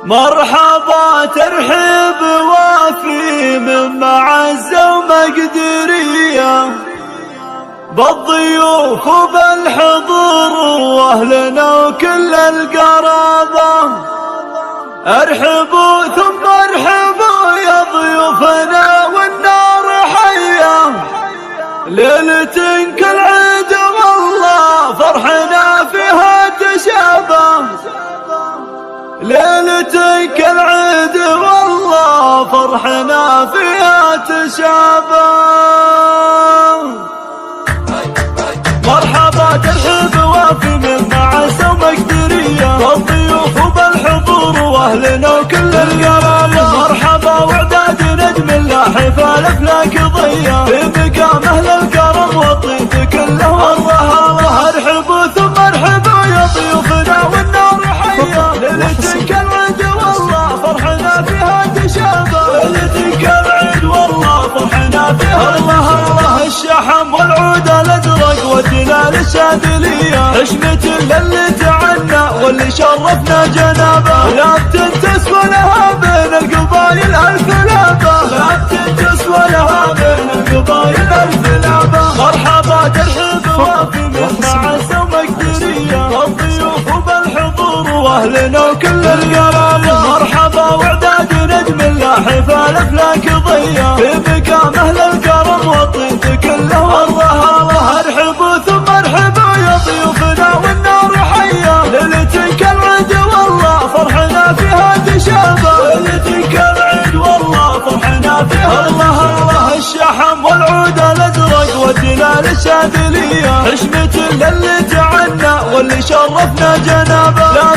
مرحبا ترحيب وافي من معزة ومقدرية بالضيوف وبالحضور واهلنا وكل القرابة. ارحبوا ثم ارحبوا يا ضيوفنا والنار حية، ليلة كالعيد والله فرحنا فيها تشابه. ليلة كالعيد والله فرحنا فيها تشابه. مرحبا ترحيب وافي من معزة ومقدرية بالضيوف وبالحضور واهلنا وكل القرابة. مرحبا واعداد نجم الله فالافلاك ضية في مقام اهل الكرم والطيب كله والرهابة. ارحبوا ثم ارحبوا يا ضيوفنا والنار حية، ليلة كالعيد والله فرحنا فيها تشابه. ليلة كالعيد والله فرحنا فيها. الله الله الشحم والعود الازرق وتلال الشاذلية، حشمة للي تعنى واللي شرفنا جنابه. لا تسوى لها بين القبايل الف لعبة، لا تسوى لها بين القبايل الف لعبة. مرحبا ترحيب وافي من معزة ومقدرية بالضيوف وبالحضور واهلنا وكل القرابة. مرحبا واعداد نجم الله فالافلاك ضية في مقام اهل الكرم والطيب كله والرهابة. ارحبوا ثم ارحبوا يا ضيوفنا والنار حية، ليلة كالعيد والله فرحنا فيها تشابه. ليلة كالعيد والله فرحنا فيها. الله الله الشحم والعود الازرق وتلال الشاذلية، حشمة للي تعنى واللي شرفنا جنابه. لا